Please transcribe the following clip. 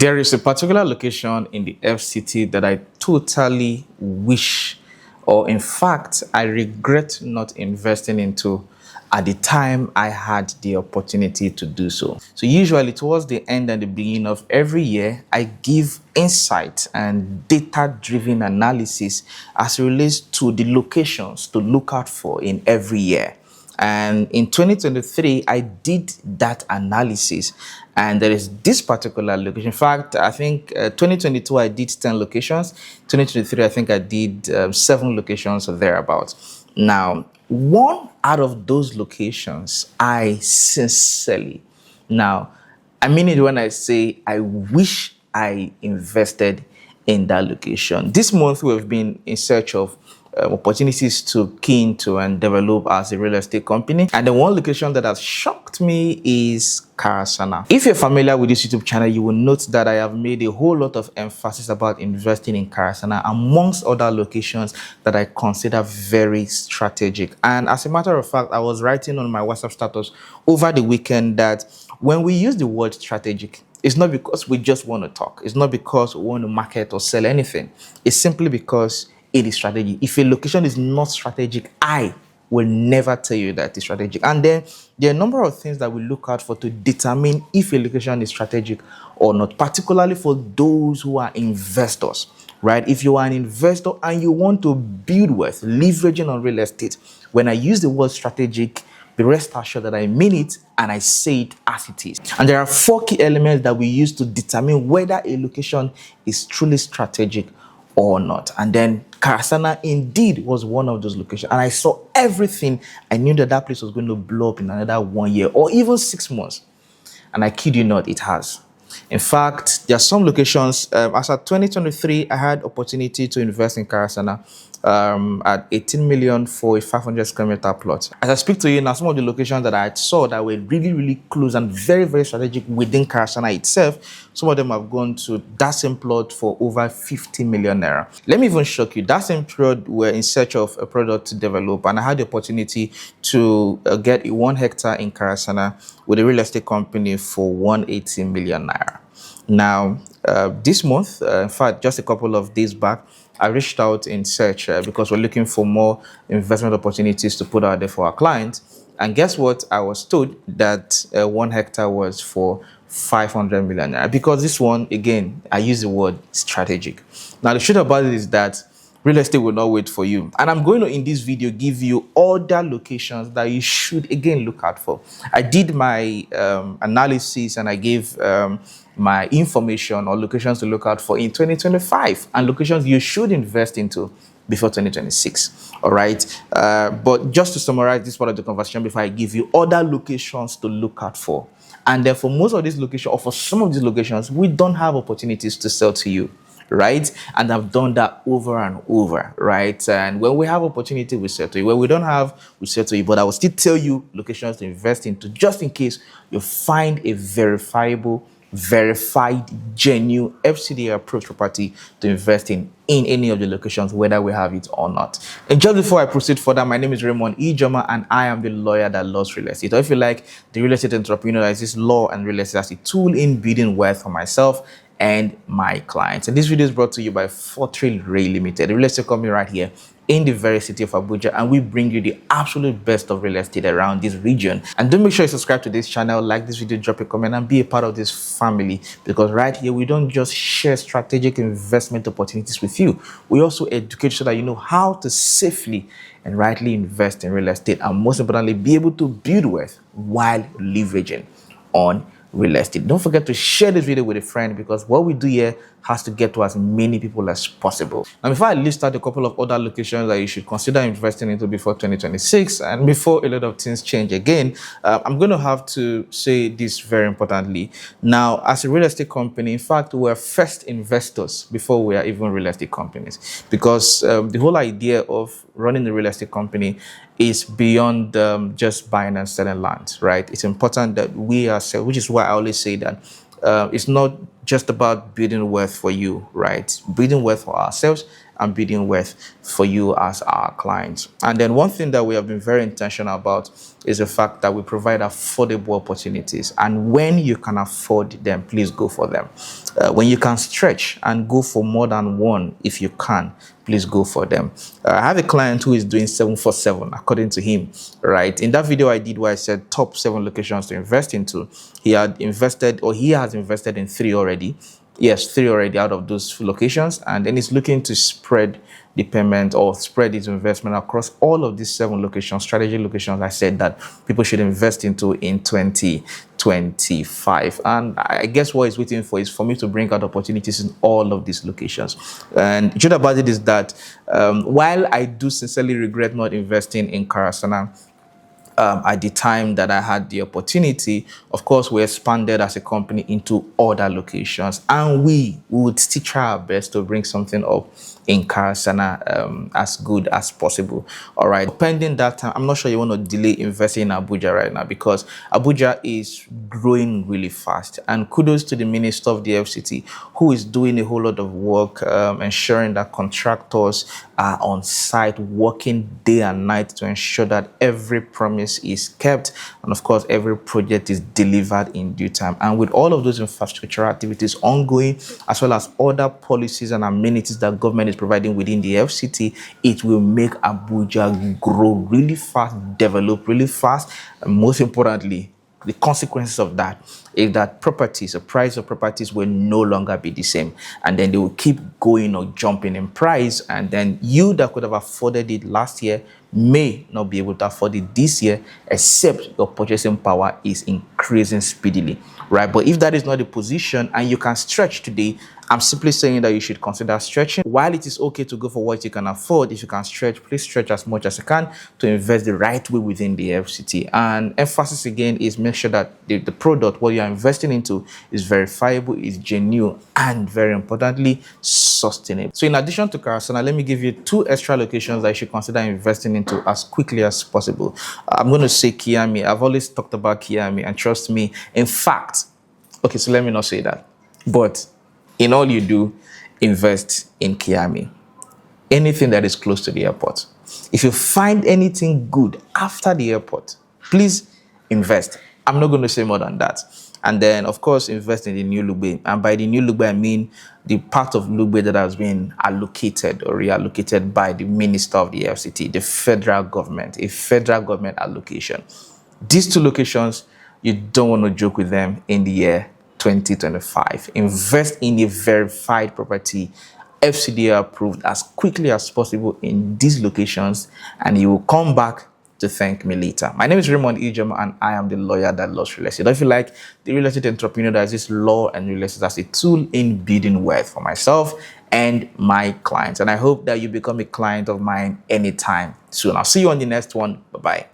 There is a particular location in the FCT that I totally wish, or in fact, I regret not investing into at the time I had the opportunity to do so. So usually towards the end and the beginning of every year, I give insight and data-driven analysis as it relates to the locations to look out for in every year. And in 2023, I did that analysis, and there is this particular location. In fact, I think 2022 I did 10 locations. 2023, I think I did 7 locations or thereabouts. Now, one out of those locations, I sincerely, now, I mean it when I say I wish I invested in that location. This month, we've been in search of opportunities to key into and develop as a real estate company. And the one location that has shocked me is Karasana. If you're familiar with this YouTube channel, you will note that I have made a whole lot of emphasis about investing in Karasana amongst other locations that I consider very strategic. And as a matter of fact, I was writing on my WhatsApp status over the weekend that when we use the word strategic, it's not because we just want to talk. It's not because we want to market or sell anything. It's simply because it is strategic. If a location is not strategic, I will never tell you that it's strategic. And then there are a number of things that we look out for to determine if a location is strategic or not, particularly for those who are investors, right? If you are an investor and you want to build wealth, leveraging on real estate, when I use the word strategic, be rest assured that I mean it and I say it as it is. And there are 4 key elements that we use to determine whether a location is truly strategic or not. And then Karasana indeed was one of those locations. And I saw everything. I knew that that place was going to blow up in another 1 year or even 6 months. And I kid you not, it has. In fact, there are some locations, as of 2023, I had opportunity to invest in Karasana at 18 million for a 500 square meter plot. As I speak to you now, some of the locations that I saw that were really, really close and very, very strategic within Karasana itself, some of them have gone to that same plot for over 50 million naira. Let me even shock you. That same period, we're in search of a product to develop, and I had the opportunity to get a 1 hectare in Karasana with a real estate company for 180 million naira. Now, this month, in fact, just a couple of days back, I reached out in search because we're looking for more investment opportunities to put out there for our clients. And guess what? I was told that 1 hectare was for 500 million naira, because this one, again, I use the word strategic. Now, the truth about it is that real estate will not wait for you. And I'm going to, in this video, give you other locations that you should, again, look out for. I did my analysis and I gave my information or locations to look out for in 2025 and locations you should invest into before 2026. All right. But just to summarize this part of the conversation before I give you other locations to look out for. And then for most of these locations, or for some of these locations, we don't have opportunities to sell to you. Right? And I've done that over and over, right? And when we have opportunity, we sell to you. When we don't have, we sell to you. But I will still tell you locations to invest into, just in case you find a verifiable, verified, genuine FCT approved property to invest in any of the locations, whether we have it or not. And just before I proceed further, my name is Raymond Ijoma, and I am the lawyer that loves real estate. Or if you like, the real estate entrepreneur, that is law and real estate as a tool in building wealth for myself and my clients. And this video is brought to you by Fortreal Rei Ltd, the real estate company right here in the very city of Abuja, and we bring you the absolute best of real estate around this region. And do make sure you subscribe to this channel, like this video, drop a comment, and be a part of this family, because right here we don't just share strategic investment opportunities with you, we also educate you so that you know how to safely and rightly invest in real estate, and most importantly, be able to build wealth while leveraging on real estate. Don't forget to share this video with a friend, because what we do here has to get to as many people as possible. Now, before I list out a couple of other locations that you should consider investing into before 2026, and before a lot of things change again, I'm going to have to say this very importantly. Now, as a real estate company, in fact, we're first investors before we are even real estate companies, because the whole idea of running a real estate company is beyond just buying and selling land, right? It's important that we ourselves, which is why I always say that it's not just about building wealth for you, right? Building wealth for ourselves and building wealth for you as our clients. And then one thing that we have been very intentional about is the fact that we provide affordable opportunities. And when you can afford them, please go for them. When you can stretch and go for more than one, if you can, please go for them. I have a client who is doing 747 according to him, right? In that video I did where I said top 7 locations to invest into, he has invested in 3 already. Yes, 3 already out of those locations, and then he's looking to spread the payment or spread his investment across all of these 7 locations, strategy locations I said that people should invest into in 2025. And I guess what he's waiting for is for me to bring out opportunities in all of these locations. And the truth about it is that while I do sincerely regret not investing in Karasana, at the time that I had the opportunity, of course, we expanded as a company into other locations, and we would still try our best to bring something up in Karasana as good as possible. All right, pending that time, I'm not sure you want to delay investing in Abuja right now, because Abuja is growing really fast, and kudos to the Minister of the FCT, who is doing a whole lot of work ensuring that contractors are on site working day and night to ensure that every promise is kept, and of course every project is delivered in due time. And with all of those infrastructure activities ongoing, as well as other policies and amenities that government is providing within the FCT, it will make Abuja grow really fast, develop really fast, and most importantly, the consequences of that is that properties, the price of properties will no longer be the same, and then they will keep going or jumping in price, and then you that could have afforded it last year may not be able to afford it this year, except your purchasing power is increasing speedily, right? But if that is not the position and you can stretch today, I'm simply saying that you should consider stretching. While it is okay to go for what you can afford, if you can stretch, please stretch as much as you can to invest the right way within the FCT. And emphasis again is make sure that the product, what you are investing into, is verifiable, is genuine, and very importantly, sustainable. So in addition to Karasana, let me give you 2 extra locations that you should consider investing into as quickly as possible. I'm going to say Kiami. I've always talked about Kiami, and trust me, in fact, okay, so let me not say that, but in all you do, invest in Kiami. Anything that is close to the airport. If you find anything good after the airport, please invest. I'm not going to say more than that. And then, of course, invest in the new Lugbe. And by the new Lugbe, I mean the part of Lugbe that has been allocated or reallocated by the Minister of the FCT, the federal government, a federal government allocation. These 2 locations, you don't want to joke with them in the year 2025. Invest in a verified property, FCDA approved, as quickly as possible in these locations, and you will come back to thank me later. My name is Raymond Ijoma, and I am the lawyer that loves real estate. If you like the real estate entrepreneur that is law and real estate as a tool in building wealth for myself and my clients, and I hope that you become a client of mine anytime soon. I'll see you on the next one. Bye-bye.